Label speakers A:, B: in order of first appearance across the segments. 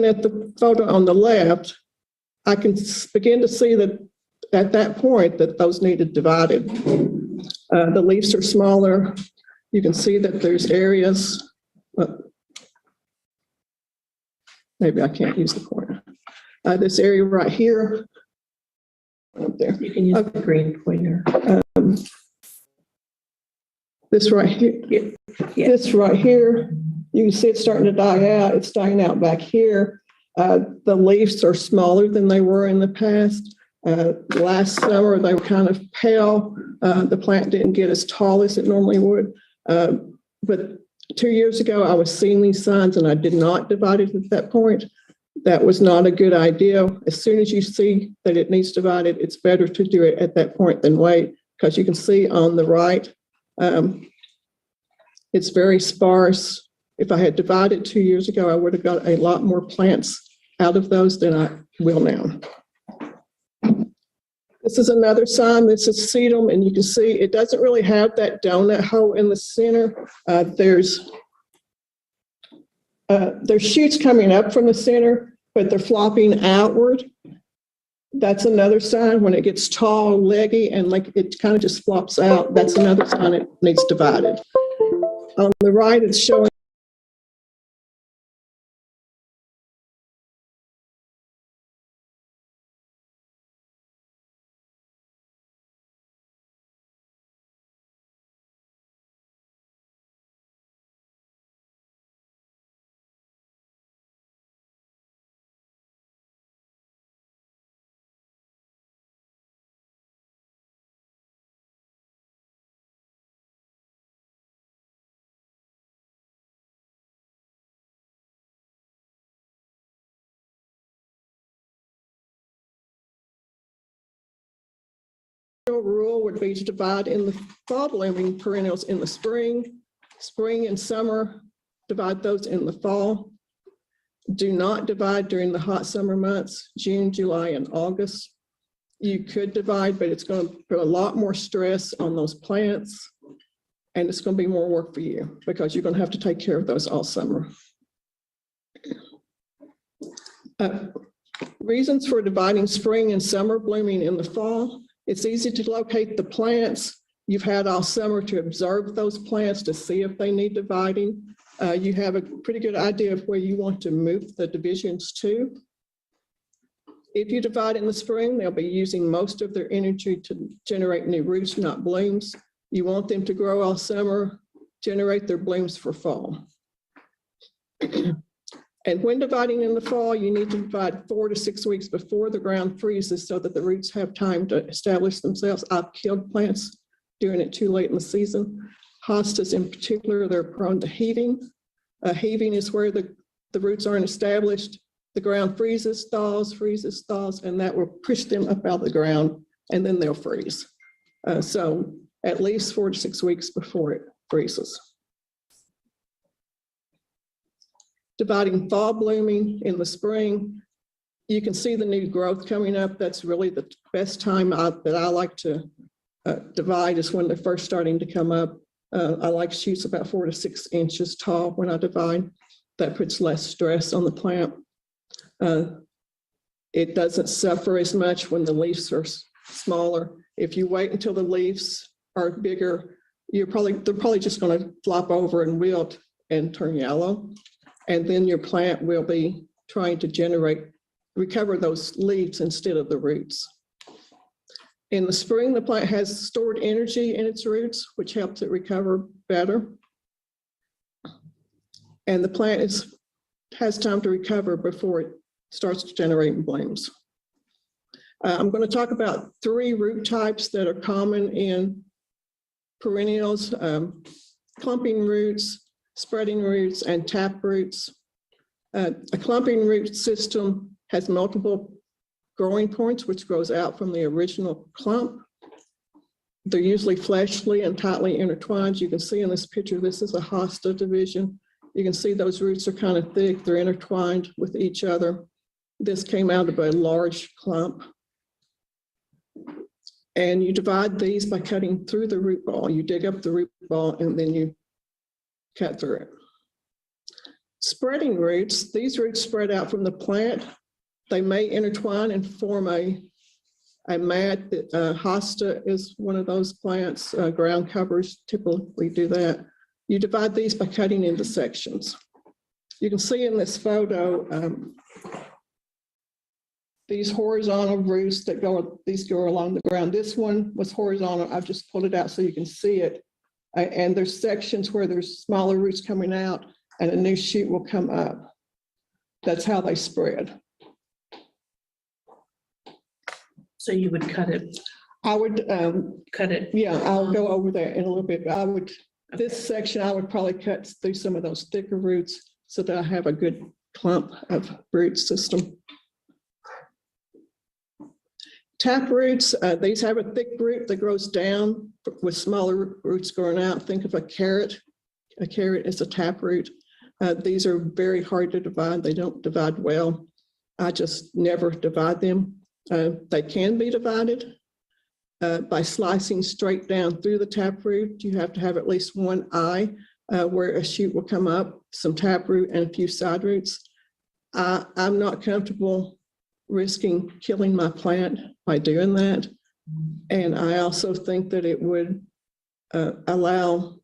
A: at the photo on the left, I can begin to see that at that point that those needed divided. The leaves are smaller. You can see that there's areas. Maybe I can't use the pointer. This area right here. Up there.
B: You can use the green pointer.
A: This right here.
B: Yeah.
A: This right here. You can see it's starting to die out. It's dying out back here. The leaves are smaller than they were in the past. Last summer, they were kind of pale. The plant didn't get as tall as it normally would. But 2 years ago, I was seeing these signs and I did not divide it at that point. That was not a good idea. As soon as you see that it needs divided, it's better to do it at that point than wait, because you can see on the right, it's very sparse. If I had divided 2 years ago, I would have got a lot more plants out of those than I will now. This is another sign. This is sedum, and you can see it doesn't really have that donut hole in the center. There's shoots coming up from the center, but they're flopping outward. That's another sign. When it gets tall, leggy, and like it kind of just flops out, that's another sign it needs divided. On the right, it's showing rule would be to divide in the fall blooming perennials in the spring and summer, divide those in the fall. Do not divide during the hot summer months, June, July, and August. You could divide, but it's going to put a lot more stress on those plants, and it's going to be more work for you because you're going to have to take care of those all summer. Reasons for dividing spring and summer blooming in the fall. It's easy to locate the plants. You've had all summer to observe those plants to see if they need dividing. You have a pretty good idea of where you want to move the divisions to. If you divide in the spring, they'll be using most of their energy to generate new roots, not blooms. You want them to grow all summer, generate their blooms for fall. And when dividing in the fall, you need to divide 4 to 6 weeks before the ground freezes so that the roots have time to establish themselves. I've killed plants doing it too late in the season. Hostas in particular, they're prone to heaving. Heaving is where the roots aren't established. The ground freezes, thaws, and that will push them up out of the ground, and then they'll freeze. So at least 4 to 6 weeks before it freezes. Dividing fall blooming in the spring, you can see the new growth coming up. That's really the best time that I like to divide is when they're first starting to come up. I like shoots about 4 to 6 inches tall when I divide. That puts less stress on the plant. It doesn't suffer as much when the leaves are smaller. If you wait until the leaves are bigger, they're probably just going to flop over and wilt and turn yellow. And then your plant will be trying to recover those leaves instead of the roots. In the spring, the plant has stored energy in its roots, which helps it recover better. And the plant has time to recover before it starts generating blooms. I'm going to talk about 3 root types that are common in perennials: clumping roots, spreading roots, and tap roots. A clumping root system has multiple growing points, which grows out from the original clump. They're usually fleshly and tightly intertwined. You can see in this picture, this is a hosta division. You can see those roots are kind of thick. They're intertwined with each other. This came out of a large clump. And you divide these by cutting through the root ball. You dig up the root ball and then you cut through it. Spreading roots, these roots spread out from the plant. They may intertwine and form a mat. Hosta is one of those plants. Ground covers typically do that. You divide these by cutting into sections. You can see in this photo, these horizontal roots that go along the ground. This one was horizontal. I've just pulled it out so you can see it. And there's sections where there's smaller roots coming out and a new shoot will come up. That's how they spread.
B: So you would cut it,
A: I would,
B: cut it.
A: yeah, I'll go over that in a little bit. But this section, I would probably cut through some of those thicker roots so that I have a good clump of root system. Tap roots, these have a thick root that grows down with smaller roots growing out. Think of a carrot. A carrot is a tap root. These are very hard to divide. They don't divide well. I just never divide them. They can be divided by slicing straight down through the taproot. You have to have at least one eye where a shoot will come up, some taproot and a few side roots. I'm not comfortable risking killing my plant by doing that. And I also think that it would allow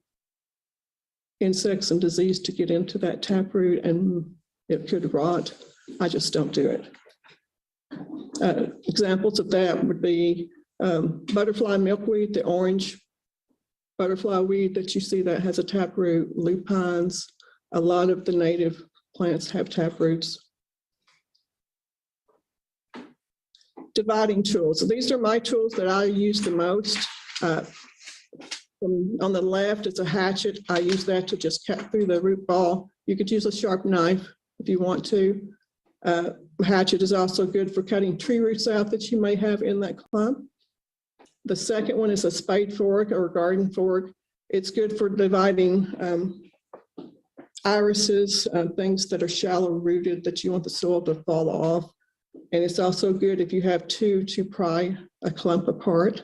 A: insects and disease to get into that taproot and it could rot. I just don't do it. Examples of that would be butterfly milkweed, the orange butterfly weed that you see that has a taproot, lupines. A lot of the native plants have taproots. Dividing tools. So these are my tools that I use the most. On the left, it's a hatchet. I use that to just cut through the root ball. You could use a sharp knife if you want to. Hatchet is also good for cutting tree roots out that you may have in that clump. The second one is a spade fork or garden fork. It's good for dividing irises, things that are shallow rooted that you want the soil to fall off. And it's also good if you have two to pry a clump apart.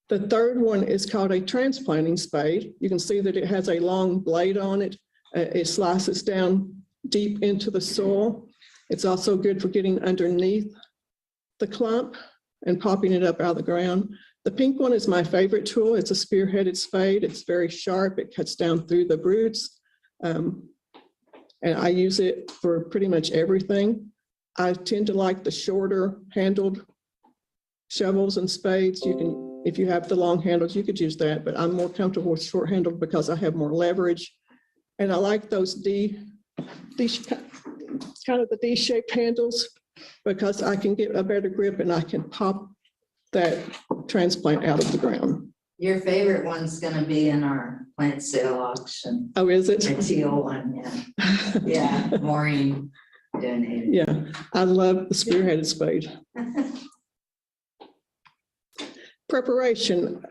A: The third one is called a transplanting spade. You can see that it has a long blade on it. It slices down deep into the soil. It's also good for getting underneath the clump and popping it up out of the ground. The pink one is my favorite tool. It's a spear-headed spade. It's very sharp. It cuts down through the roots. And I use it for pretty much everything. I tend to like the shorter handled shovels and spades. You can, if you have the long handles, you could use that, but I'm more comfortable with short handled because I have more leverage. And I like those kind of the D-shaped handles because I can get a better grip and I can pop that transplant out of the ground.
C: Your favorite one's gonna be in our plant sale auction.
A: Oh, is it?
C: The teal one, yeah. Yeah, Maureen donated.
A: Yeah, I love the spear-headed spade. Preparation.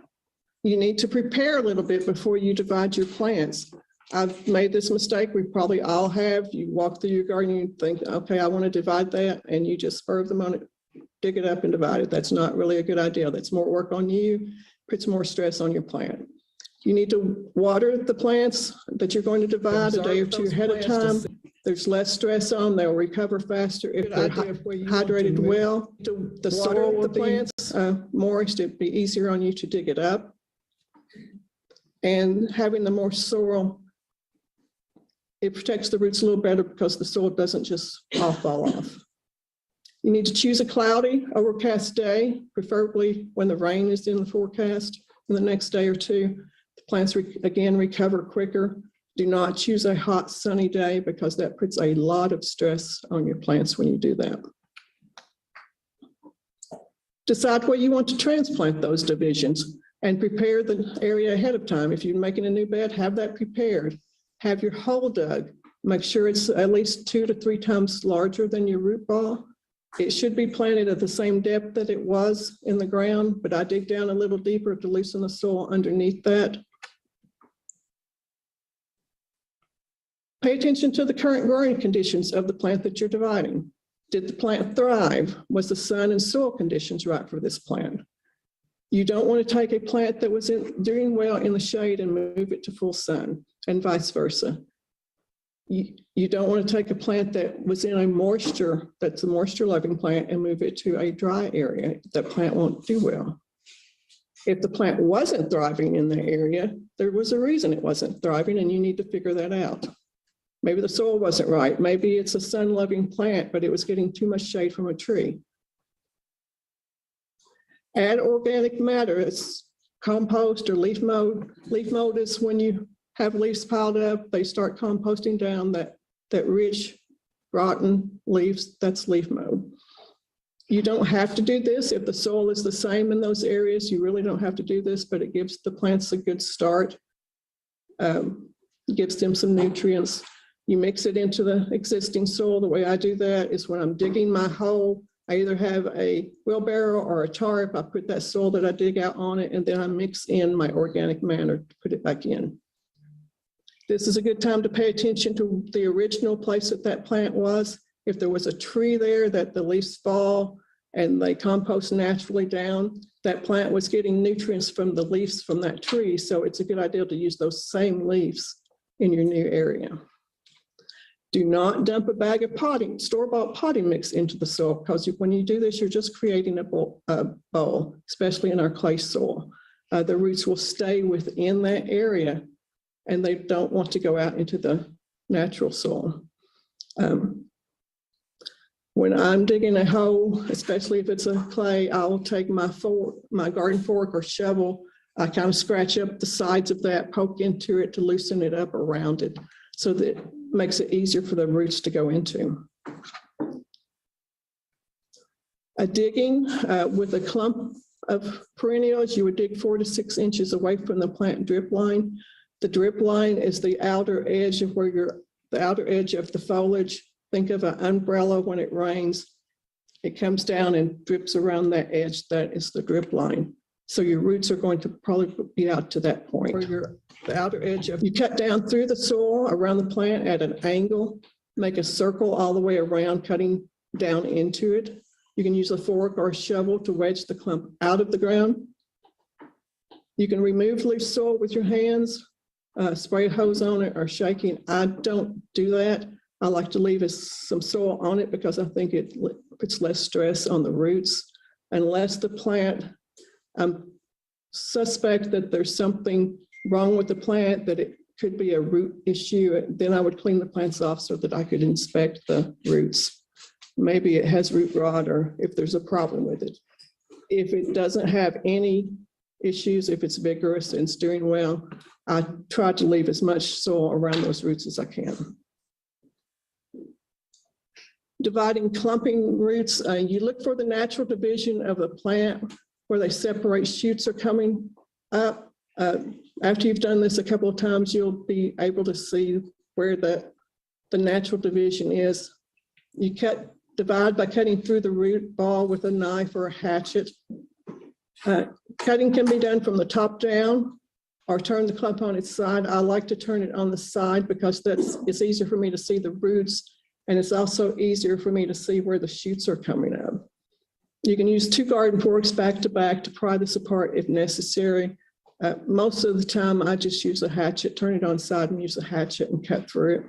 A: You need to prepare a little bit before you divide your plants. I've made this mistake. We probably all have. You walk through your garden, you think, okay, I want to divide that, and you just spur of the moment, dig it up and divide it. That's not really a good idea. That's more work on you, puts more stress on your plant. You need to water the plants that you're going to divide a day or two ahead of time. There's less stress on, they'll recover faster if they're hydrated well. The soil of the plants moist, it'd be easier on you to dig it up. And having the more soil, it protects the roots a little better because the soil doesn't just all fall off. You need to choose a cloudy, overcast day, preferably when the rain is in the forecast in the next day or two. The plants again recover quicker. Do not choose a hot sunny day because that puts a lot of stress on your plants when you do that. Decide where you want to transplant those divisions and prepare the area ahead of time. If you're making a new bed, have that prepared. Have your hole dug. Make sure it's at least 2 to 3 times larger than your root ball. It should be planted at the same depth that it was in the ground, but I dig down a little deeper to loosen the soil underneath that. Pay attention to the current growing conditions of the plant that you're dividing. Did the plant thrive? Was the sun and soil conditions right for this plant? You don't want to take a plant that was doing well in the shade and move it to full sun, and vice versa. You don't want to take a plant that was in a moisture, that's a moisture loving plant, and move it to a dry area. That plant won't do well. If the plant wasn't thriving in the area, there was a reason it wasn't thriving, and you need to figure that out. Maybe the soil wasn't right. Maybe it's a sun-loving plant, but it was getting too much shade from a tree. Add organic matter. It's compost or leaf mold. Leaf mold is when you have leaves piled up, they start composting down that rich, rotten leaves. That's leaf mold. You don't have to do this. If the soil is the same in those areas, you really don't have to do this, but it gives the plants a good start. Gives them some nutrients. You mix it into the existing soil. The way I do that is when I'm digging my hole, I either have a wheelbarrow or a tarp. I put that soil that I dig out on it, and then I mix in my organic matter to put it back in. This is a good time to pay attention to the original place that plant was. If there was a tree there that the leaves fall and they compost naturally down, that plant was getting nutrients from the leaves from that tree. So it's a good idea to use those same leaves in your new area. Do not dump a bag of potting, store-bought potting mix into the soil, because when you do this, you're just creating a bowl, especially in our clay soil. The roots will stay within that area, and they don't want to go out into the natural soil. When I'm digging a hole, especially if it's a clay, I'll take my garden fork or shovel. I kind of scratch up the sides of that, poke into it to loosen it up around it, so that it makes it easier for the roots to go into. Digging with a clump of perennials, you would dig 4 to 6 inches away from the plant drip line. The drip line is the outer edge of the outer edge of the foliage. Think of an umbrella when it rains. It comes down and drips around that edge. That is the drip line. So your roots are going to probably be out to that point. The outer edge of, you cut down through the soil around the plant at an angle, make a circle all the way around, cutting down into it. You can use a fork or a shovel to wedge the clump out of the ground. You can remove loose soil with your hands, spray a hose on it, or shaking. I don't do that. I like to leave some soil on it because I think it puts less stress on the roots. Unless the plant, suspect that there's something wrong with the plant, that it could be a root issue, then I would clean the plants off so that I could inspect the roots. Maybe it has root rot, or if there's a problem with it. If it doesn't have any issues, if it's vigorous and it's doing well, I try to leave as much soil around those roots as I can. Dividing clumping roots, you look for the natural division of the plant where they separate, shoots are coming up. After you've done this a couple of times, you'll be able to see where the natural division is. You divide by cutting through the root ball with a knife or a hatchet. Cutting can be done from the top down or turn the clump on its side. I like to turn it on the side because it's easier for me to see the roots, and it's also easier for me to see where the shoots are coming up. You can use 2 garden forks back to back to pry this apart if necessary. Most of the time, I just use a hatchet, turn it on side and use a hatchet and cut through it.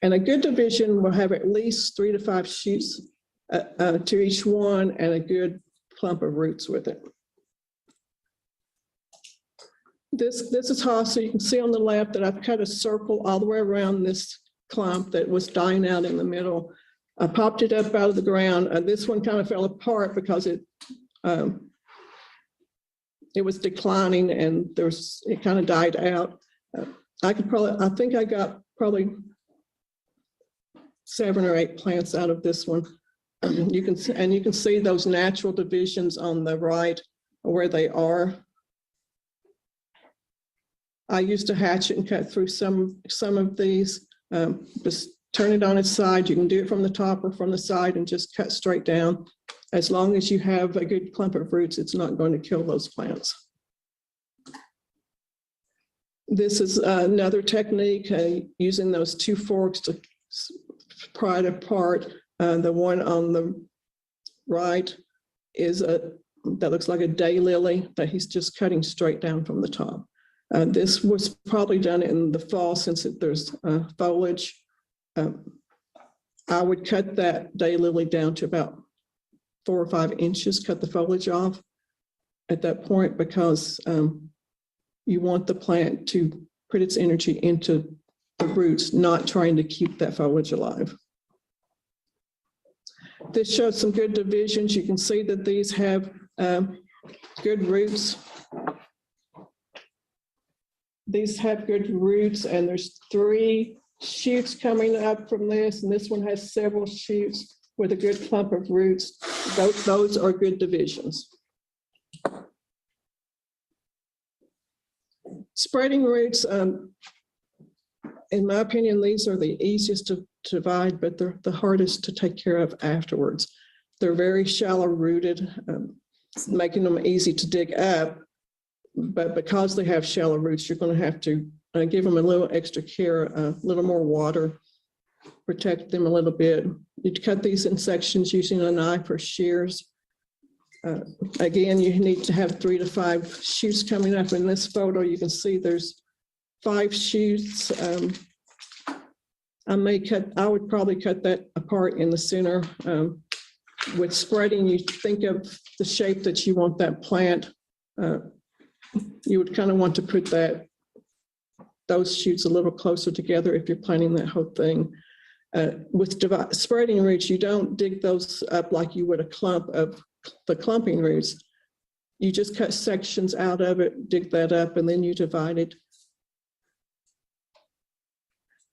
A: And a good division will have at least 3 to 5 shoots to each one and a good clump of roots with it. This is how, so you can see on the left that I've cut a circle all the way around this clump that was dying out in the middle. I popped it up out of the ground. This one kind of fell apart because it was declining and it kind of died out. I think I got probably 7 or 8 plants out of this one. You can see those natural divisions on the right where they are. I used a hatchet and cut through some of these. Just turn it on its side. You can do it from the top or from the side and just cut straight down. As long as you have a good clump of roots, it's not going to kill those plants. This is another technique, using those 2 forks to pry it apart. The one on the right is that looks like a daylily that he's just cutting straight down from the top. This was probably done in the fall since there's foliage. I would cut that daylily down to about 4 or 5 inches, cut the foliage off at that point, because you want the plant to put its energy into the roots, not trying to keep that foliage alive. This shows some good divisions. You can see that these have good roots. These have good roots, and there's 3 shoots coming up from this, and this one has several shoots with a good clump of roots. Those are good divisions. Spreading roots, in my opinion, these are the easiest to divide, but they're the hardest to take care of afterwards. They're very shallow rooted, making them easy to dig up, but because they have shallow roots, you're going to have to give them a little extra care, a little more water, protect them a little bit. You'd cut these in sections using a knife or shears. Again, you need to have 3 to 5 shoots coming up. In this photo, you can see there's 5 shoots. I would probably cut that apart in the center. With spreading, you think of the shape that you want that plant. You would kind of want to put those shoots a little closer together if you're planting that whole thing. With spreading roots, you don't dig those up like you would a clump of the clumping roots. You just cut sections out of it, dig that up, and then you divide it.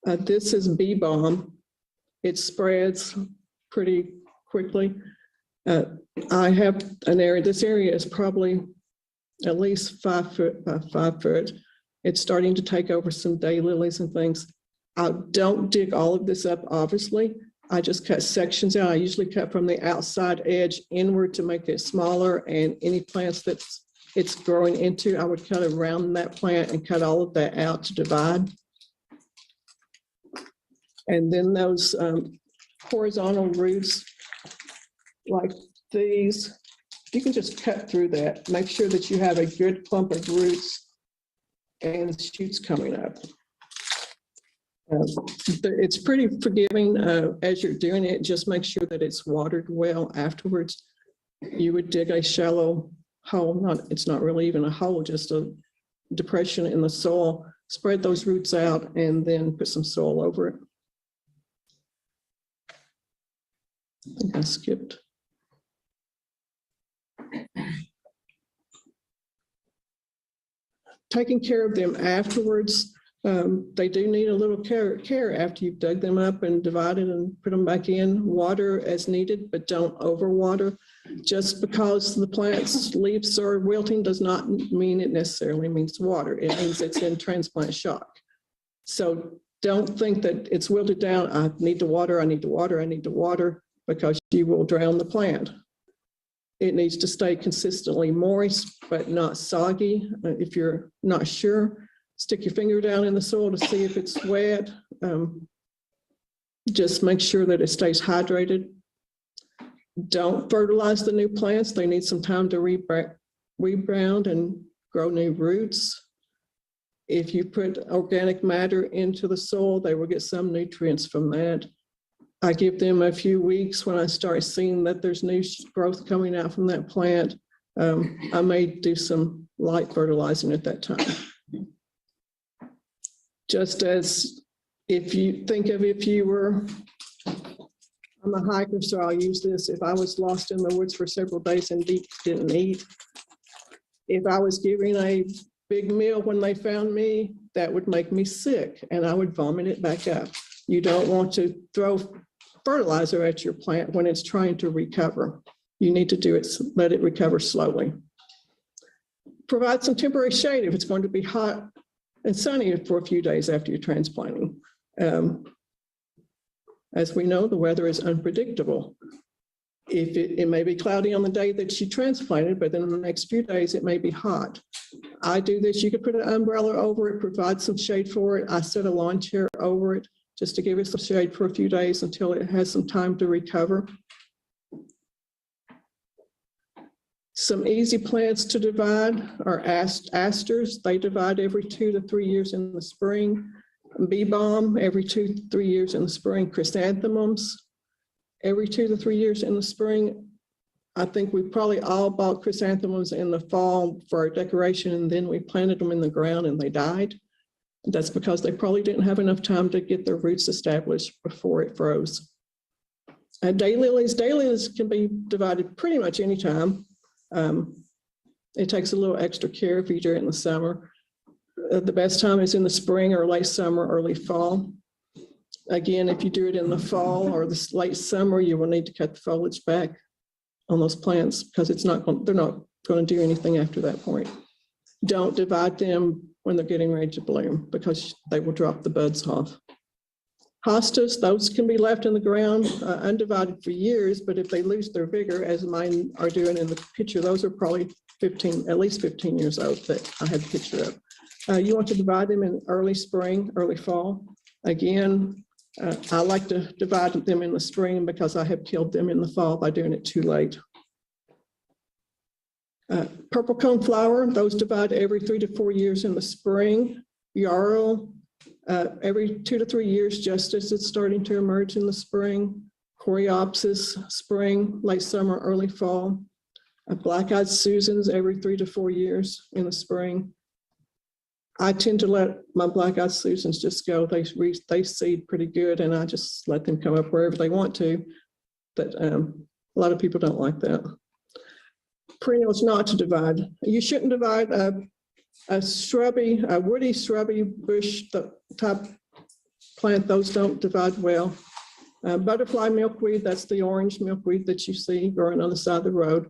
A: This is bee balm. It spreads pretty quickly. I have an area, this area is probably at least 5 foot by 5 foot. It's starting to take over some daylilies and things. I don't dig all of this up, obviously. I just cut sections out. I usually cut from the outside edge inward to make it smaller, and any plants that it's growing into, I would cut around that plant and cut all of that out to divide. And then those horizontal roots like these, you can just cut through that. Make sure that you have a good clump of roots and shoots coming up. It's pretty forgiving as you're doing it. Just make sure that it's watered well afterwards. You would dig a shallow hole. It's not really even a hole, just a depression in the soil. Spread those roots out and then put some soil over it. I think I skipped. Taking care of them afterwards. They do need a little care after you've dug them up and divided and put them back in. Water as needed, but don't overwater. Just because the plant's leaves are wilting does not mean it necessarily means water. It means it's in transplant shock. So don't think that it's wilted down. I need to water, I need to water, I need to water, because you will drown the plant. It needs to stay consistently moist, but not soggy. If you're not sure, stick your finger down in the soil to see if it's wet. Just make sure that it stays hydrated. Don't fertilize the new plants. They need some time to rebound and grow new roots. If you put organic matter into the soil, they will get some nutrients from that. I give them a few weeks. When I start seeing that there's new growth coming out from that plant, I may do some light fertilizing at that time. Just as if you think of if you were, I'm a hiker, so I'll use this. If I was lost in the woods for several days and didn't eat, if I was giving a big meal when they found me, that would make me sick and I would vomit it back up. You don't want to throw fertilizer at your plant when it's trying to recover. You need to do it, let it recover slowly. Provide some temporary shade if it's going to be hot and sunny for a few days after you're transplanting. As we know, the weather is unpredictable. If it may be cloudy on the day that you transplanted, but then in the next few days, it may be hot. I do this. You could put an umbrella over it, provide some shade for it. I set a lawn chair over it just to give it some shade for a few days until it has some time to recover. Some easy plants to divide are asters. They divide every 2 to 3 years in the spring. Bee balm every 2 to 3 years in the spring. Chrysanthemums every 2 to 3 years in the spring. I think we probably all bought chrysanthemums in the fall for our decoration, and then we planted them in the ground and they died. That's because they probably didn't have enough time to get their roots established before it froze. Daylilies can be divided pretty much anytime. It takes a little extra care if you do it in the summer. The best time is in the spring or late summer, early fall. Again, if you do it in the fall or the late summer, you will need to cut the foliage back on those plants because they're not going to do anything after that point. Don't divide them when they're getting ready to bloom because they will drop the buds off. Hostas, those can be left in the ground undivided for years, but if they lose their vigor, as mine are doing in the picture, those are probably at least 15 years old that I had the picture of. You want to divide them in early spring, early fall. Again, I like to divide them in the spring because I have killed them in the fall by doing it too late. Purple cone flower, those divide every 3 to 4 years in the spring. Yarrow, every 2 to 3 years, just as it's starting to emerge in the spring. Coreopsis, spring, late summer, early fall. Black-eyed Susans every 3 to 4 years in the spring. I tend to let my black-eyed Susans just go. They seed pretty good, and I just let them come up wherever they want to. But a lot of people don't like that. Perennials not to divide. You shouldn't divide a woody shrubby bush type plant. Those don't divide well. Butterfly milkweed, that's the orange milkweed that you see growing on the side of the road.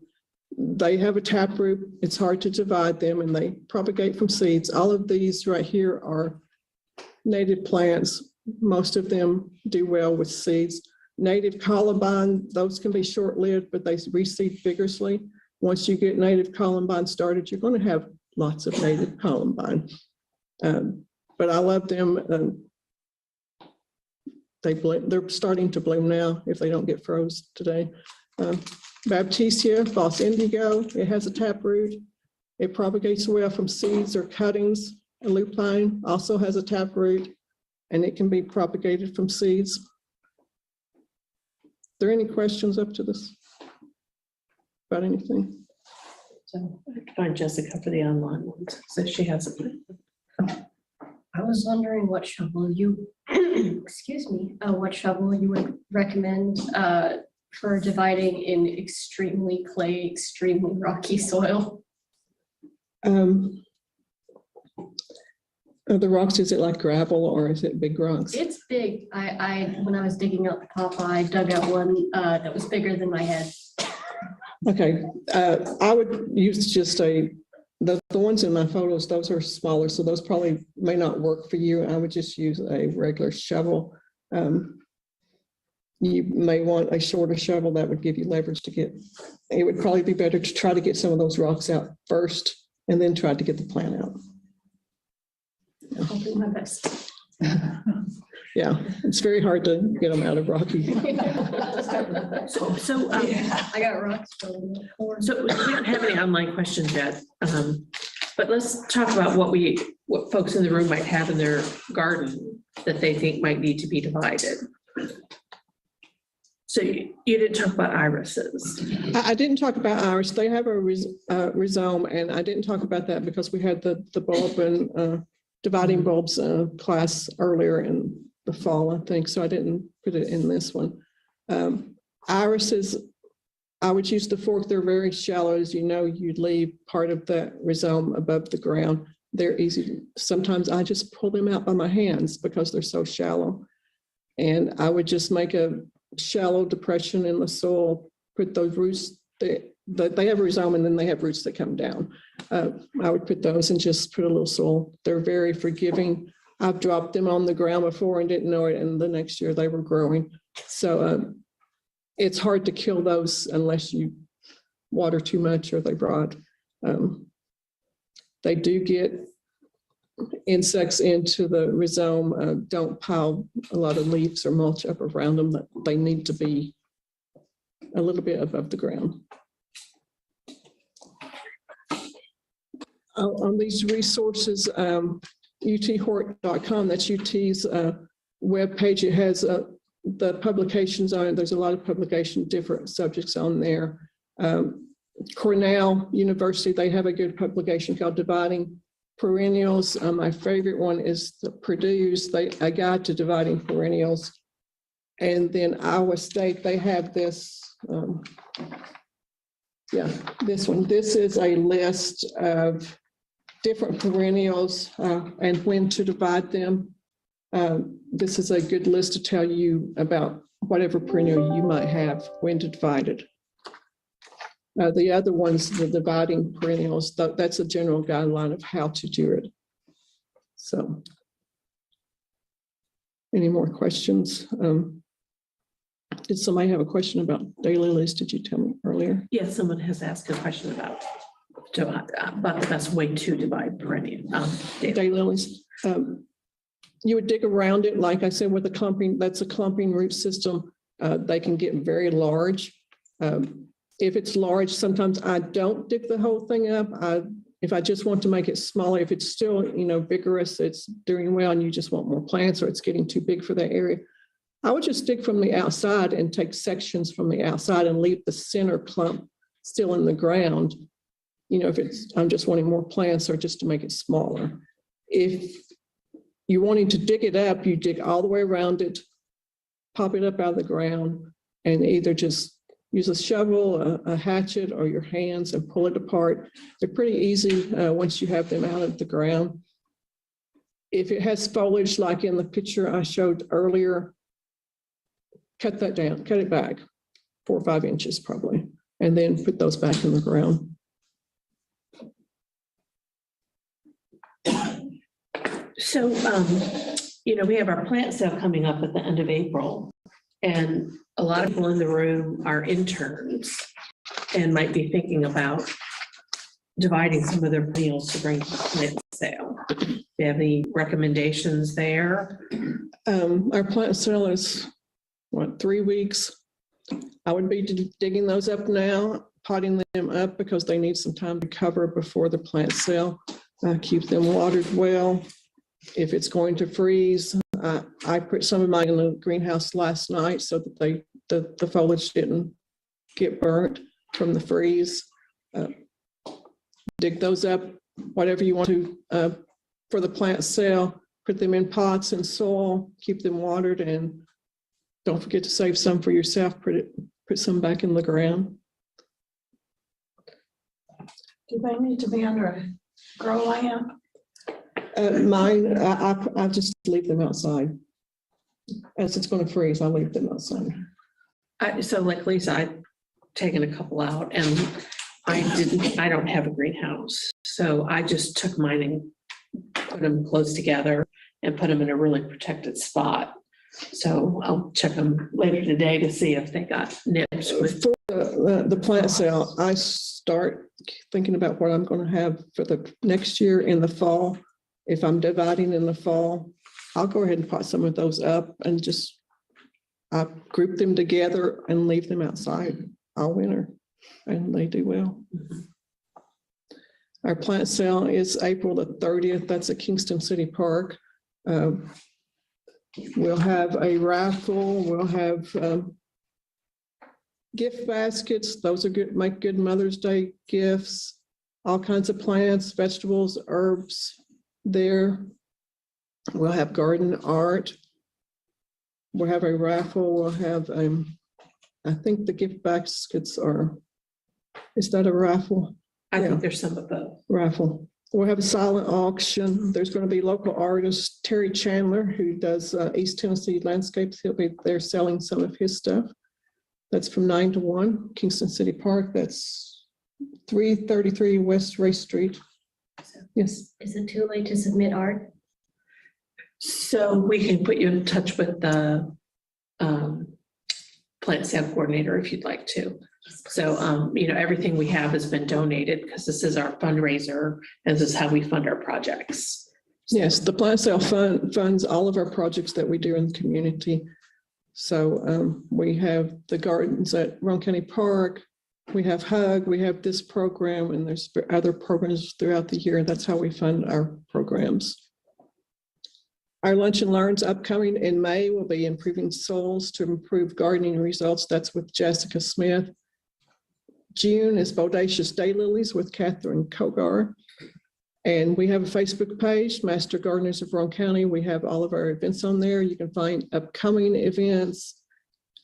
A: They have a taproot. It's hard to divide them, and they propagate from seeds. All of these right here are native plants. Most of them do well with seeds. Native columbine, those can be short-lived, but they reseed vigorously. Once you get native columbine started, you're going to have lots of native columbine. But I love them. They're starting to bloom now if they don't get froze today. Baptisia, false indigo, it has a taproot. It propagates well from seeds or cuttings. A lupine also has a taproot, and it can be propagated from seeds. Are there any questions up to this about anything?
B: So I have to find Jessica for the online ones, so she has it.
D: I was wondering what shovel you, excuse me, what shovel you would recommend for dividing in extremely clay, extremely rocky soil.
A: Are the rocks, is it like gravel or is it big rocks?
D: It's big. When I was digging out the papa, I dug out one that was bigger than my head.
A: Okay, I would use just the ones in my photos, those are smaller, so those probably may not work for you. I would just use a regular shovel. You may want a shorter shovel that would give you leverage to get, it would probably be better to try to get some of those rocks out first and then try to get the plant out.
D: I'll do my best.
A: Yeah, it's very hard to get them out of rocky.
B: So
D: I got rocks.
B: So we don't have any online questions yet, but let's talk about what folks in the room might have in their garden that they think might need to be divided. So you didn't talk about irises.
A: I didn't talk about iris. They have a rhizome, and I didn't talk about that because we had the bulb and dividing bulbs class earlier in the fall, I think, so I didn't put it in this one. Irises, I would use the fork. They're very shallow. As you know, you'd leave part of that rhizome above the ground. They're easy. Sometimes I just pull them out by my hands because they're so shallow. And I would just make a shallow depression in the soil, put those roots, they have a rhizome and then they have roots that come down. I would put those and just put a little soil. They're very forgiving. I've dropped them on the ground before and didn't know it, and the next year they were growing. So it's hard to kill those unless you water too much or they rot. They do get insects into the rhizome. Don't pile a lot of leaves or mulch up around them. That they need to be a little bit above the ground. On these resources, uthort.com, that's UT's webpage. It has the publications on it. There's a lot of publication, different subjects on there. Cornell University, they have a good publication called Dividing Perennials. My favorite one is the Purdue's, A Guide to Dividing Perennials. And then Iowa State, they have this, this one. This is a list of different perennials and when to divide them. This is a good list to tell you about whatever perennial you might have, when to divide it. The other ones, the dividing perennials, that's a general guideline of how to do it. So, any more questions? Did somebody have a question about daylilies? Did you tell me earlier?
B: Yes, someone has asked a question about the best way to divide perennial.
A: Daylilies. You would dig around it, like I said, with a clumping, that's a clumping root system. They can get very large. If it's large, sometimes I don't dig the whole thing up. If I just want to make it smaller, if it's still, vigorous, it's doing well and you just want more plants or it's getting too big for that area, I would just dig from the outside and take sections from the outside and leave the center clump still in the ground. If I'm just wanting more plants or just to make it smaller. If you're wanting to dig it up, you dig all the way around it, pop it up out of the ground, and either just use a shovel, a hatchet, or your hands and pull it apart. They're pretty easy once you have them out of the ground. If it has foliage, like in the picture I showed earlier, cut that down, cut it back 4 or 5 inches probably, and then put those back in the ground.
B: So, we have our plant sale coming up at the end of April, and a lot of people in the room are interns and might be thinking about dividing some of their meals to bring to the plant sale. Do you have any recommendations there?
A: Our plant sale is, 3 weeks? I would be digging those up now, potting them up because they need some time to cover before the plant sale. Keep them watered well. If it's going to freeze, I put some of mine in the greenhouse last night so that the foliage didn't get burnt from the freeze. Dig those up, whatever you want to, for the plant sale, put them in pots and soil, keep them watered, and don't forget to save some for yourself, put some back in the ground.
E: Do they need to be under a grow lamp?
A: Mine, I just leave them outside. As it's going to freeze, I leave them outside.
B: So like Lisa, I've taken a couple out and I don't have a greenhouse. So I just took mine and put them close together and put them in a really protected spot. So I'll check them later today to see if they got nips.
A: For the plant sale, I start thinking about what I'm going to have for the next year in the fall. If I'm dividing in the fall, I'll go ahead and pot some of those up and just group them together and leave them outside all winter, and they do well.
B: Mm-hmm.
A: Our plant sale is April the 30th. That's at Kingston City Park. We'll have a raffle. We'll have gift baskets. Those are good, make good Mother's Day gifts. All kinds of plants, vegetables, herbs there. We'll have garden art. We'll have a raffle. We'll have, I think the gift baskets are, is that a raffle?
B: I
A: Yeah.
B: think there's some of both.
A: Raffle. We'll have a silent auction. There's going to be local artist Terry Chandler, who does East Tennessee landscapes. He'll be there selling some of his stuff. That's from 9 to 1, Kingston City Park. That's 333 West Race Street. Yes.
D: Is it too late to submit art?
B: So we can put you in touch with the plant sale coordinator if you'd like to. So, everything we have has been donated because this is our fundraiser and this is how we fund our projects.
A: Yes, the plant sale funds all of our projects that we do in the community. So we have the gardens at Roane County Park, we have HUG, we have this program, and there's other programs throughout the year. That's how we fund our programs. Our Lunch and Learns upcoming in May will be Improving Soils to Improve Gardening Results. That's with Jessica Smith. June is Bodacious Daylilies with Catherine Kogar. And we have a Facebook page, Master Gardeners of Roane County. We have all of our events on there. You can find upcoming events,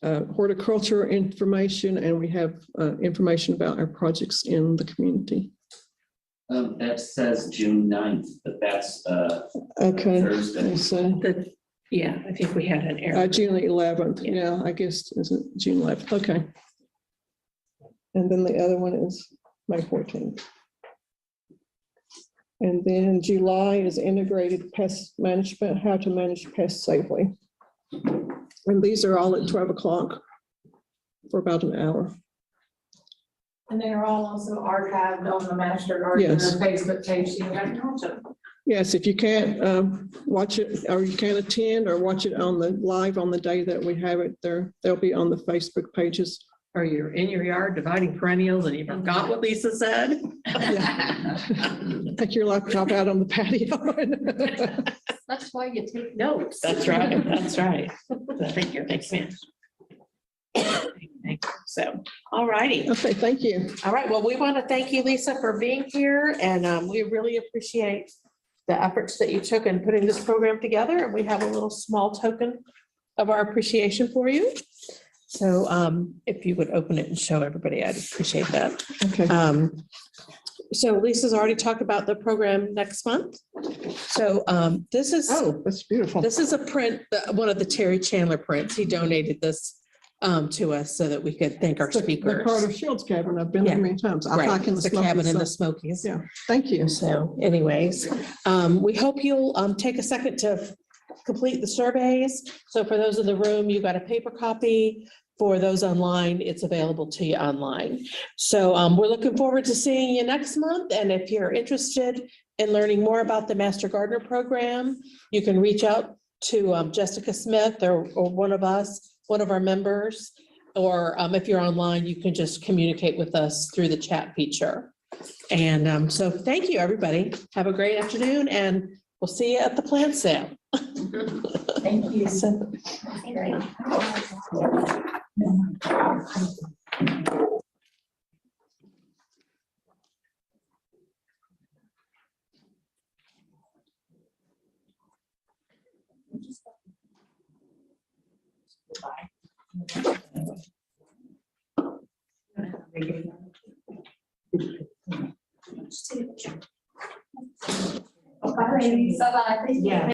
A: horticulture information, and we have information about our projects in the community.
F: That says June 9th, but that's
A: Okay.
F: Thursday.
A: So,
B: Yeah, I think we had an error.
A: June 11th,
B: Yeah.
A: yeah, I guess, is it June 11th? Okay. And then the other one is May 14th. And then July is Integrated Pest Management, How to Manage Pests Safely. And these are all at 12 o'clock for about an hour.
E: And they're all also archived on the Master Gardener
A: Yes.
E: Facebook page, so you have to watch them.
A: Yes, if you can't watch it, or you can't attend or watch it on the live on the day that we have it, they'll be on the Facebook pages.
B: Or you're in your yard dividing perennials and you forgot what Lisa said.
A: Take your laptop out on the patio.
D: That's why you take notes.
B: That's right, that's right. Thank you, thanks, man. So, all righty.
A: Okay, thank you.
B: All right, well, we want to thank you, Lisa, for being here, and we really appreciate the efforts that you took in putting this program together, and we have a little small token of our appreciation for you. So if you would open it and show everybody, I'd appreciate that.
A: Okay.
B: So Lisa's already talked about the program next month. So this is.
A: Oh, that's beautiful.
B: This is a print, one of the Terry Chandler prints. He donated this to us so that we could thank our
A: The
B: speakers.
A: Carter Shields cabin. I've been there
B: Yeah.
A: many times. I
B: Right,
A: like in
B: the cabin in the
A: Smokies,
B: Smokies.
A: so, yeah, thank you.
B: So anyways, we hope you'll take a second to complete the surveys. So for those in the room, you got a paper copy. For those online, it's available to you online. So we're looking forward to seeing you next month. And if you're interested in learning more about the Master Gardener program, you can reach out to Jessica Smith or one of us, one of our members. Or if you're online, you can just communicate with us through the chat feature. And so thank you, everybody. Have a great afternoon and we'll see you at the plant sale.
E: Thank you.
B: So-
E: Bye. Bye-bye.
B: Yeah.